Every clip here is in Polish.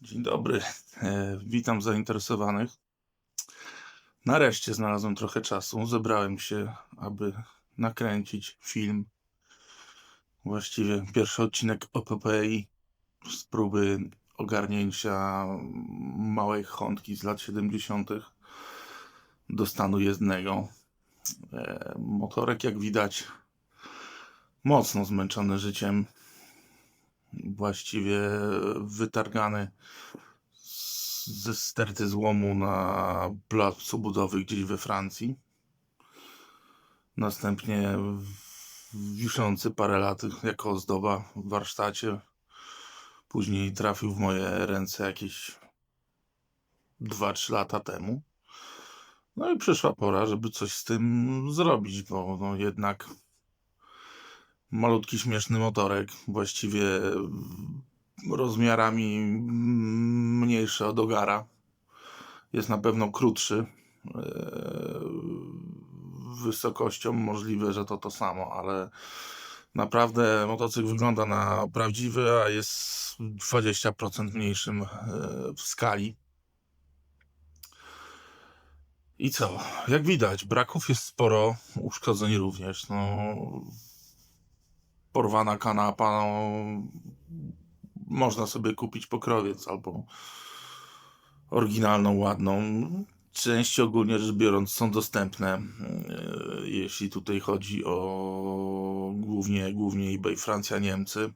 Dzień dobry. Witam zainteresowanych. Nareszcie znalazłem trochę czasu. Zebrałem się, aby nakręcić film. Właściwie pierwszy odcinek epopei z próby ogarnięcia małej Hondki z lat 70. do stanu jezdnego. Motorek, jak widać, mocno zmęczony życiem. Właściwie wytargany ze sterty złomu na placu budowy gdzieś we Francji. Następnie wiszący parę lat jako ozdoba w warsztacie. Później trafił w moje ręce jakieś 2-3 lata temu. No i przyszła pora, żeby coś z tym zrobić, bo no jednak malutki, śmieszny motorek, właściwie rozmiarami mniejszy od ogara. Jest na pewno krótszy. Wysokością możliwe, że to samo, ale naprawdę motocykl wygląda na prawdziwy, a jest 20% mniejszym w skali. I co? Jak widać, braków jest sporo, uszkodzeń również. No, porwana kanapa, no, można sobie kupić pokrowiec albo oryginalną, ładną. Części ogólnie rzecz biorąc są dostępne, jeśli tutaj chodzi o głównie eBay, Francja, Niemcy.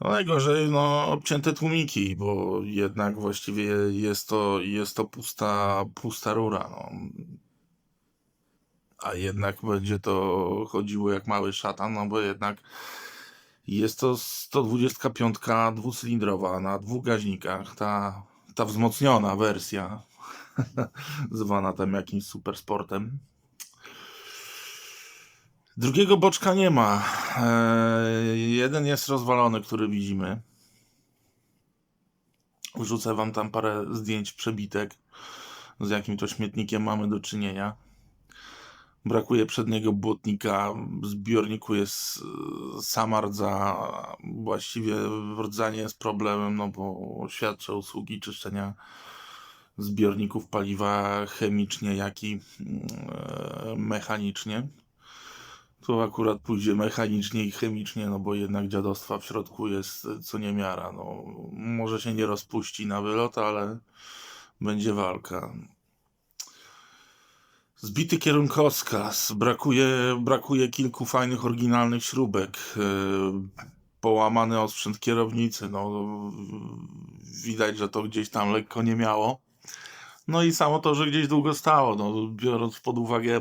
No najgorzej, no, obcięte tłumiki, bo jednak właściwie jest to pusta rura, no. A jednak będzie to chodziło jak mały szatan, no bo jednak jest to 125 dwucylindrowa na dwóch gaźnikach, ta wzmocniona wersja, zwana tam jakimś supersportem. Drugiego boczka nie ma. Jeden jest rozwalony, który widzimy. Wrzucę wam tam parę zdjęć, przebitek, z jakim to śmietnikiem mamy do czynienia. Brakuje przedniego błotnika, w zbiorniku jest sama rdza, właściwie rdzanie jest problemem, no bo świadczę usługi czyszczenia zbiorników paliwa chemicznie, jak i mechanicznie. Tu akurat pójdzie mechanicznie i chemicznie, no bo jednak dziadostwa w środku jest co niemiara. No, może się nie rozpuści na wylot, ale będzie walka. Zbity kierunkowskaz, brakuje kilku fajnych, oryginalnych śrubek, połamany osprzęt kierownicy, no widać, że to gdzieś tam lekko nie miało. No i samo to, że gdzieś długo stało, no biorąc pod uwagę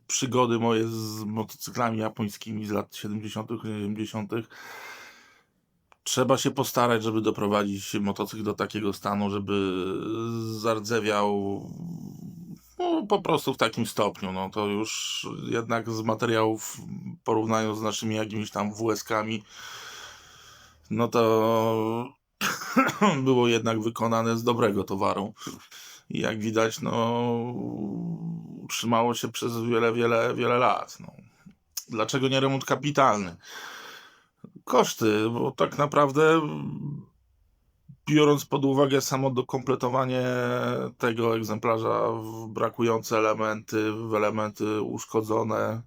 przygody moje z motocyklami japońskimi z lat 70., 80., trzeba się postarać, żeby doprowadzić motocykl do takiego stanu, żeby zardzewiał, no, po prostu w takim stopniu. No to już jednak z materiałów, porównując z naszymi jakimiś tam WS-kami, no to było jednak wykonane z dobrego towaru. I jak widać, no trzymało się przez wiele lat. No. Dlaczego nie remont kapitalny? Koszty, bo tak naprawdę biorąc pod uwagę samo dokompletowanie tego egzemplarza w brakujące elementy uszkodzone,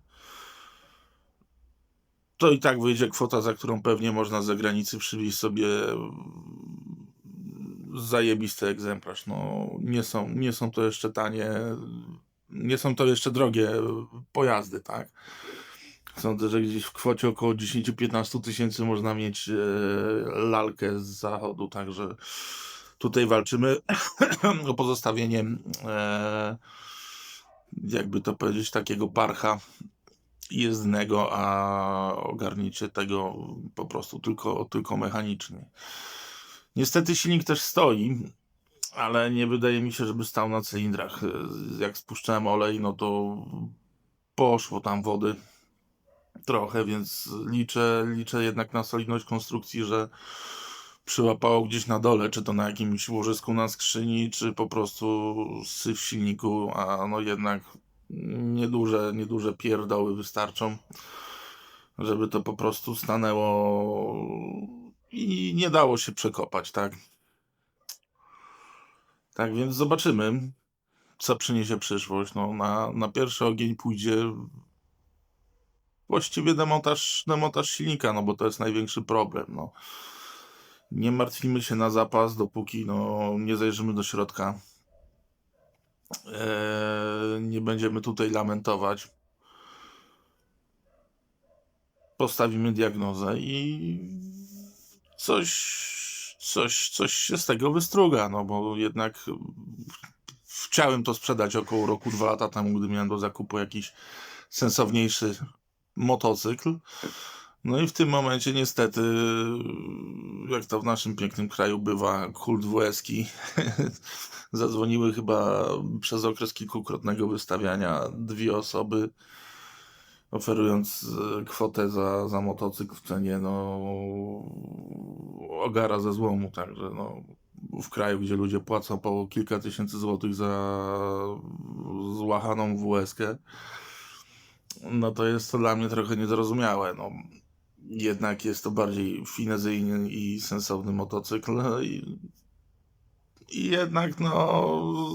to i tak wyjdzie kwota, za którą pewnie można z zagranicy przywieźć sobie zajebisty egzemplarz. No, nie są to jeszcze tanie, nie są to jeszcze drogie pojazdy, tak? Sądzę, że gdzieś w kwocie około 10-15 tysięcy można mieć lalkę z zachodu, także tutaj walczymy o pozostawienie, jakby to powiedzieć, takiego parcha jezdnego, a ogarnięcie tego po prostu tylko mechanicznie. Niestety silnik też stoi, ale nie wydaje mi się, żeby stał na cylindrach. Jak spuszczałem olej, no to poszło tam wody trochę, więc liczę jednak na solidność konstrukcji, że przyłapało gdzieś na dole, czy to na jakimś łożysku na skrzyni, czy po prostu syf w silniku, a no jednak nieduże pierdoły wystarczą, żeby to po prostu stanęło i nie dało się przekopać, tak? Tak więc zobaczymy, co przyniesie przyszłość. No, na pierwszy ogień pójdzie właściwie demontaż silnika, no bo to jest największy problem. No. Nie martwimy się na zapas, dopóki nie zajrzymy do środka. Nie będziemy tutaj lamentować. Postawimy diagnozę i coś się z tego wystruga, no bo jednak chciałem to sprzedać około roku, 2 lata temu, gdy miałem do zakupu jakiś sensowniejszy motocykl. No i w tym momencie niestety, jak to w naszym pięknym kraju bywa, kult WS-ki zadzwoniły chyba przez okres kilkukrotnego wystawiania 2 osoby, oferując kwotę za motocykl w cenie ogara ze złomu, także w kraju, gdzie ludzie płacą po kilka tysięcy złotych za złachaną WS-kę, no to jest to dla mnie trochę niezrozumiałe. No, jednak jest to bardziej finezyjny i sensowny motocykl i jednak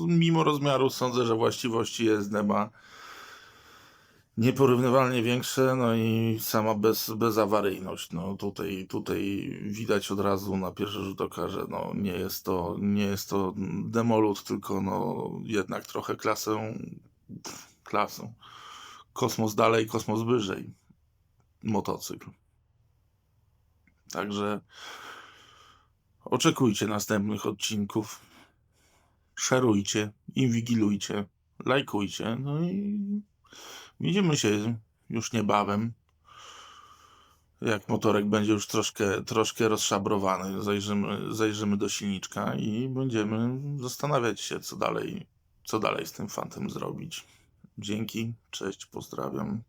mimo rozmiaru sądzę, że właściwości jezdne ma nieporównywalnie większe, no i sama bezawaryjność. No tutaj widać od razu na pierwszy rzut oka, że nie jest to demolut, tylko jednak trochę klasą. Kosmos dalej, kosmos wyżej. Motocykl. Także oczekujcie następnych odcinków. Szerujcie, inwigilujcie, lajkujcie. No i widzimy się już niebawem. Jak motorek będzie już troszkę rozszabrowany, zajrzymy do silniczka i będziemy zastanawiać się, co dalej z tym fantem zrobić. Dzięki, cześć, pozdrawiam.